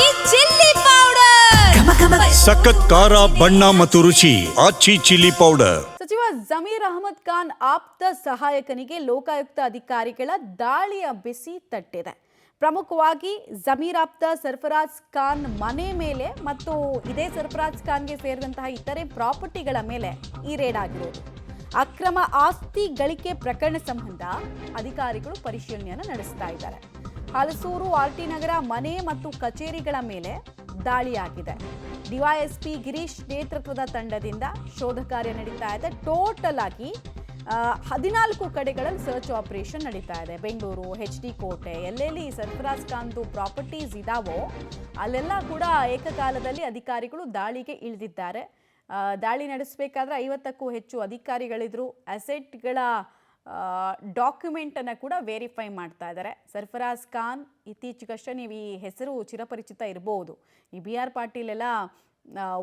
ಆಚಿ chilli powder ಸಖತ್ ಖಾರ ಬಣ್ಣ ಮತ್ತು ರುಚಿ ಆಚಿ ಚಿಲ್ಲಿ ಪೌಡರ್. ಸಚಿವ ಜಮೀರ್ ಅಹಮದ್ ಖಾನ್ ಆಪ್ತ ಸಹಾಯಕನಿಗೆ ಲೋಕಾಯುಕ್ತ ಅಧಿಕಾರಿಗಳ ದಾಳಿಯ ಬಿಸಿ ತಟ್ಟಿದೆ. ಪ್ರಮುಖವಾಗಿ ಜಮೀರ್ ಆಪ್ತ ಸರ್ಫರಾಜ್ ಖಾನ್ ಮನೆ ಮೇಲೆ ಮತ್ತು ಇದೇ ಸರ್ಫರಾಜ್ ಖಾನ್ಗೆ ಸೇರಿದಂತಹ ಇತರೆ ಪ್ರಾಪರ್ಟಿಗಳ ಮೇಲೆ ಈ ರೇಡ್ ಆಗಿರೋದು. ಅಕ್ರಮ ಆಸ್ತಿ ಗಳಿಕೆ ಪ್ರಕರಣ ಸಂಬಂಧ ಅಧಿಕಾರಿಗಳು ಪರಿಶೀಲನೆಯನ್ನು ನಡೆಸ್ತಾ ಇದ್ದಾರೆ. ಹಲಸೂರು ಆರ್ಟಿ ನಗರ ಮನೆ ಮತ್ತು ಕಚೇರಿಗಳ ಮೇಲೆ ದಾಳಿಯಾಗಿದೆ. ಡಿವೈಎಸ್ಪಿ ಗಿರೀಶ್ ನೇತೃತ್ವದ ತಂಡದಿಂದ ಶೋಧ ಕಾರ್ಯ ನಡೀತಾ ಇದೆ. ಟೋಟಲ್ ಆಗಿ 14 ಕಡೆಗಳಲ್ಲಿ ಸರ್ಚ್ ಆಪರೇಷನ್ ನಡೀತಾ ಇದೆ. ಬೆಂಗಳೂರು, HD ಕೋಟೆ, ಎಲ್ಲೆಲ್ಲಿ ಸರ್ಫರಾಜ್ ಖಾನ್ದು ಪ್ರಾಪರ್ಟೀಸ್ ಇದಾವೋ ಅಲ್ಲೆಲ್ಲ ಕೂಡ ಏಕಕಾಲದಲ್ಲಿ ಅಧಿಕಾರಿಗಳು ದಾಳಿಗೆ ಇಳಿದಿದ್ದಾರೆ. ದಾಳಿ ನಡೆಸಬೇಕಾದ್ರೆ 50ಕ್ಕೂ ಹೆಚ್ಚು ಅಧಿಕಾರಿಗಳಿದ್ರು. ಅಸೆಟ್ಗಳ ಡಾಕ್ಯುಮೆಂಟನ್ನು ಕೂಡ ವೆರಿಫೈ ಮಾಡ್ತಾ ಇದ್ದಾರೆ. ಸರ್ಫರಾಜ್ ಖಾನ್ ಇತ್ತೀಚೆಗಷ್ಟೇ ನೀವು ಈ ಹೆಸರು ಚಿರಪರಿಚಿತ ಇರಬಹುದು. ಈ BR ಪಾಟೀಲ್ ಎಲ್ಲ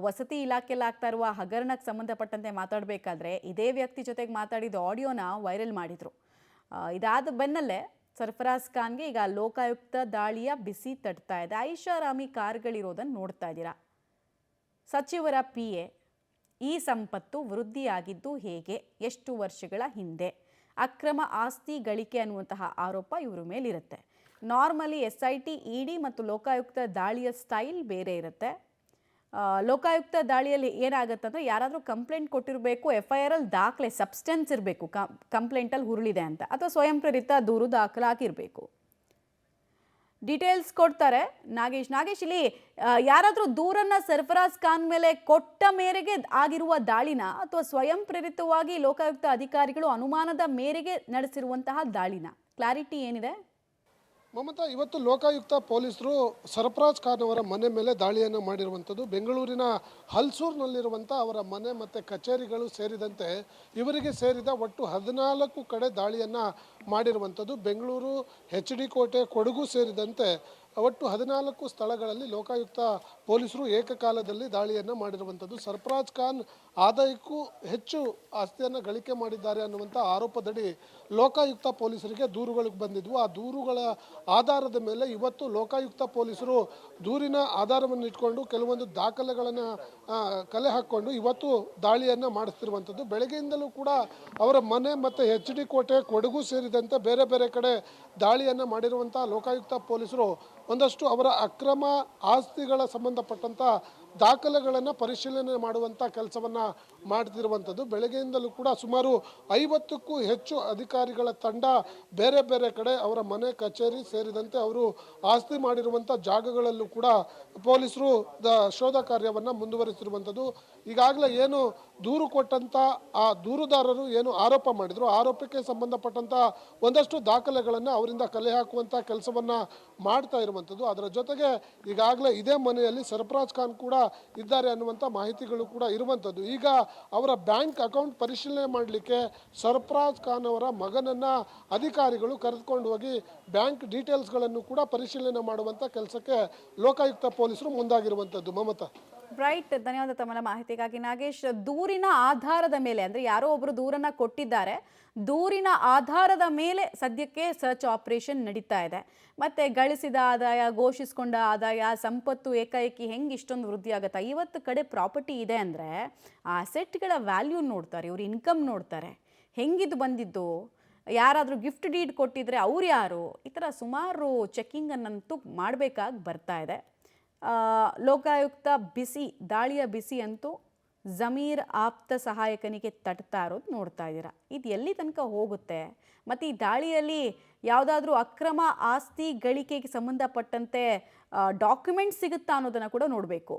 ವಸತಿ ಇಲಾಖೆಯಲ್ಲಿ ಆಗ್ತಾ ಇರುವ ಹಗರಣಕ್ಕೆ ಸಂಬಂಧಪಟ್ಟಂತೆ ಮಾತಾಡಬೇಕಾದ್ರೆ ಇದೇ ವ್ಯಕ್ತಿ ಜೊತೆಗೆ ಮಾತಾಡಿದ ಆಡಿಯೋನ ವೈರಲ್ ಮಾಡಿದರು. ಇದಾದ ಬೆನ್ನಲ್ಲೇ ಸರ್ಫರಾಜ್ ಖಾನ್ಗೆ ಈಗ ಲೋಕಾಯುಕ್ತ ದಾಳಿಯ ಬಿಸಿ ತಟ್ತಾ ಇದೆ. ಐಷಾರಾಮಿ ಕಾರ್ಗಳಿರೋದನ್ನು ನೋಡ್ತಾ ಇದ್ದೀರಾ. ಸಚಿವರ PA ಈ ಸಂಪತ್ತು ವೃದ್ಧಿಯಾಗಿದ್ದು ಹೇಗೆ, ಎಷ್ಟು ವರ್ಷಗಳ ಹಿಂದೆ, ಅಕ್ರಮ ಆಸ್ತಿ ಗಳಿಕೆ ಅನ್ನುವಂತಹ ಆರೋಪ ಇವರ ಮೇಲಿರುತ್ತೆ. ನಾರ್ಮಲಿ SIT, ED ಮತ್ತು ಲೋಕಾಯುಕ್ತ ದಾಳಿಯ ಸ್ಟೈಲ್ ಬೇರೆ ಇರುತ್ತೆ. ಲೋಕಾಯುಕ್ತ ದಾಳಿಯಲ್ಲಿ ಏನಾಗುತ್ತಂದ್ರೆ ಯಾರಾದರೂ ಕಂಪ್ಲೇಂಟ್ ಕೊಟ್ಟಿರಬೇಕು, FIR ಅಲ್ಲಿ ದಾಖಲೆ ಸಬ್ಸ್ಟೆನ್ಸ್ ಇರಬೇಕು, ಕಂಪ್ಲೇಂಟಲ್ಲಿ ಹುರುಳಿದೆ ಅಂತ, ಅಥವಾ ಸ್ವಯಂ ಪ್ರೇರಿತ ದೂರು ದಾಖಲಾಗಿರಬೇಕು. ಡೀಟೇಲ್ಸ್ ಕೊಡ್ತಾರೆ ನಾಗೇಶ್. ಇಲ್ಲಿ ಯಾರಾದರೂ ದೂರನ್ನ ಸರ್ಫರಾಜ್ ಖಾನ್ ಮೇಲೆ ಕೊಟ್ಟ ಮೇರೆಗೆ ಆಗಿರುವ ದಾಳಿನ ಅಥವಾ ಸ್ವಯಂ ಪ್ರೇರಿತವಾಗಿ ಲೋಕಾಯುಕ್ತ ಅಧಿಕಾರಿಗಳು ಅನುಮಾನದ ಮೇರೆಗೆ ನಡೆಸಿರುವಂತಹ ದಾಳಿನ ಕ್ಲಾರಿಟಿ ಏನಿದೆ? ಮಮತಾ, ಇವತ್ತು ಲೋಕಾಯುಕ್ತ ಪೊಲೀಸರು ಸರ್ಫರಾಜ್ ಖಾನ್ ಅವರ ಮನೆ ಮೇಲೆ ದಾಳಿಯನ್ನು ಮಾಡಿರುವಂಥದ್ದು. ಬೆಂಗಳೂರಿನ ಹಲ್ಸೂರಿನಲ್ಲಿರುವಂಥ ಅವರ ಮನೆ ಮತ್ತು ಕಚೇರಿಗಳು ಸೇರಿದಂತೆ ಇವರಿಗೆ ಸೇರಿದ ಒಟ್ಟು 14 ಕಡೆ ದಾಳಿಯನ್ನು ಮಾಡಿರುವಂಥದ್ದು. ಬೆಂಗಳೂರು, HD ಕೋಟೆ, ಕೊಡಗು ಸೇರಿದಂತೆ ಒಟ್ಟು 14 ಸ್ಥಳಗಳಲ್ಲಿ ಲೋಕಾಯುಕ್ತ ಪೊಲೀಸರು ಏಕಕಾಲದಲ್ಲಿ ದಾಳಿಯನ್ನು ಮಾಡಿರುವಂಥದ್ದು. ಸರ್ಫರಾಜ್ ಖಾನ್ ಆದಾಯಕ್ಕೂ ಹೆಚ್ಚು ಆಸ್ತಿಯನ್ನು ಗಳಿಕೆ ಮಾಡಿದ್ದಾರೆ ಅನ್ನುವಂಥ ಆರೋಪದಡಿ ಲೋಕಾಯುಕ್ತ ಪೊಲೀಸರಿಗೆ ದೂರುಗಳು ಬಂದಿದ್ವು. ಆ ದೂರುಗಳ ಆಧಾರದ ಮೇಲೆ ಇವತ್ತು ಲೋಕಾಯುಕ್ತ ಪೊಲೀಸರು ದೂರಿನ ಆಧಾರವನ್ನು ಇಟ್ಕೊಂಡು ಕೆಲವೊಂದು ದಾಖಲೆಗಳನ್ನು ಕಲೆ ಹಾಕ್ಕೊಂಡು ಇವತ್ತು ದಾಳಿಯನ್ನು ಮಾಡಿಸ್ತಿರುವಂಥದ್ದು. ಬೆಳಗ್ಗೆಯಿಂದಲೂ ಕೂಡ ಅವರ ಮನೆ ಮತ್ತು HD ಕೋಟೆ, ಕೊಡಗು ಸೇರಿದಂತೆ ಬೇರೆ ಬೇರೆ ಕಡೆ ದಾಳಿಯನ್ನು ಮಾಡಿರುವಂಥ ಲೋಕಾಯುಕ್ತ ಪೊಲೀಸರು ಒಂದಷ್ಟು ಅವರ ಅಕ್ರಮ ಆಸ್ತಿಗಳ ಸಂಬಂಧಪಟ್ಟಂಥ ದಾಖಲೆಗಳನ್ನು ಪರಿಶೀಲನೆ ಮಾಡುವಂಥ ಕೆಲಸವನ್ನು ಮಾಡ್ತಿರುವಂಥದ್ದು. ಬೆಳಗ್ಗೆಯಿಂದಲೂ ಕೂಡ ಸುಮಾರು 50ಕ್ಕೂ ಹೆಚ್ಚು ಅಧಿಕಾರಿಗಳ ತಂಡ ಬೇರೆ ಬೇರೆ ಕಡೆ ಅವರ ಮನೆ, ಕಚೇರಿ ಸೇರಿದಂತೆ ಅವರು ಆಸ್ತಿ ಮಾಡಿರುವಂಥ ಜಾಗಗಳಲ್ಲೂ ಕೂಡ ಪೊಲೀಸರು ಶೋಧ ಕಾರ್ಯವನ್ನು ಮುಂದುವರಿಸಿರುವಂಥದ್ದು. ಈಗಾಗಲೇ ಏನು ದೂರು ಕೊಟ್ಟಂಥ ಆ ದೂರುದಾರರು ಏನು ಆರೋಪ ಮಾಡಿದ್ರು, ಆರೋಪಕ್ಕೆ ಸಂಬಂಧಪಟ್ಟಂಥ ಒಂದಷ್ಟು ದಾಖಲೆಗಳನ್ನು ಅವರಿಂದ ಕಲೆ ಹಾಕುವಂಥ ಕೆಲಸವನ್ನು ಮಾಡ್ತಾ ಇರುವಂಥದ್ದು. ಅದರ ಜೊತೆಗೆ ಈಗಾಗಲೇ ಇದೇ ಮನೆಯಲ್ಲಿ ಸರ್ಫರಾಜ್ ಖಾನ್ ಕೂಡ ಇದ್ದಾರೆ ಅನ್ನುವಂಥ ಮಾಹಿತಿಗಳು ಕೂಡ ಇರುವಂಥದ್ದು. ಈಗ ಅವರ ಬ್ಯಾಂಕ್ ಅಕೌಂಟ್ ಪರಿಶೀಲನೆ ಮಾಡಲಿಕ್ಕೆ ಸರ್ಫರಾಜ್ ಖಾನ್ ಅವರ ಮಗನನ್ನು ಅಧಿಕಾರಿಗಳು ಕರೆದುಕೊಂಡು ಹೋಗಿ ಬ್ಯಾಂಕ್ ಡೀಟೇಲ್ಸ್ಗಳನ್ನು ಕೂಡ ಪರಿಶೀಲನೆ ಮಾಡುವಂಥ ಕೆಲಸಕ್ಕೆ ಲೋಕಾಯುಕ್ತ ಪೊಲೀಸರು ಮುಂದಾಗಿರುವಂಥದ್ದು. ಮಮತಾ. ರೈಟ್, ಧನ್ಯವಾದ ತಮ್ಮ ಮಾಹಿತಿಗಾಗಿ ನಾಗೇಶ್. ದೂರಿನ ಆಧಾರದ ಮೇಲೆ, ಅಂದರೆ ಯಾರೋ ಒಬ್ಬರು ದೂರನ್ನ ಕೊಟ್ಟಿದ್ದಾರೆ, ದೂರಿನ ಆಧಾರದ ಮೇಲೆ ಸದ್ಯಕ್ಕೆ ಸರ್ಚ್ ಆಪರೇಷನ್ ನಡೀತಾ ಇದೆ. ಮತ್ತೆ ಗಳಿಸಿದ ಆದಾಯ, ಘೋಷಿಸಿಕೊಂಡ ಆದಾಯ, ಸಂಪತ್ತು ಏಕಾಏಕಿ ಹೆಂಗೆ ಇಷ್ಟೊಂದು ವೃದ್ಧಿ ಆಗುತ್ತೆ? 50 ಕಡೆ ಪ್ರಾಪರ್ಟಿ ಇದೆ ಅಂದರೆ ಆ ಅಸೆಟ್ಗಳ ವ್ಯಾಲ್ಯೂ ನೋಡ್ತಾರೆ, ಇವ್ರ ಇನ್ಕಮ್ ನೋಡ್ತಾರೆ, ಹೆಂಗಿದು ಬಂದಿದ್ದು, ಯಾರಾದರೂ ಗಿಫ್ಟ್ ಡೀಡ್ ಕೊಟ್ಟಿದ್ರೆ ಅವ್ರು ಯಾರು, ಈ ಥರ ಸುಮಾರು ಚೆಕ್ಕಿಂಗನ್ನಂತೂ ಮಾಡಬೇಕಾಗಿ ಬರ್ತಾ ಇದೆ. ಲೋಕಾಯುಕ್ತ ದಾಳಿಯ ಬಿಸಿ ಅಂತೂ ಜಮೀರ್ ಆಪ್ತ ಸಹಾಯಕನಿಗೆ ತಟ್ತಾ ಇರೋದು ನೋಡ್ತಾ ಇದ್ದೀರಾ. ಇದು ಎಲ್ಲಿ ತನಕ ಹೋಗುತ್ತೆ? ಮತ್ತು ಈ ದಾಳಿಯಲ್ಲಿ ಯಾವುದಾದ್ರೂ ಅಕ್ರಮ ಆಸ್ತಿ ಗಳಿಕೆಗೆ ಸಂಬಂಧಪಟ್ಟಂತೆ ಡಾಕ್ಯುಮೆಂಟ್ಸ್ ಸಿಗುತ್ತಾ ಅನ್ನೋದನ್ನು ಕೂಡ ನೋಡಬೇಕು.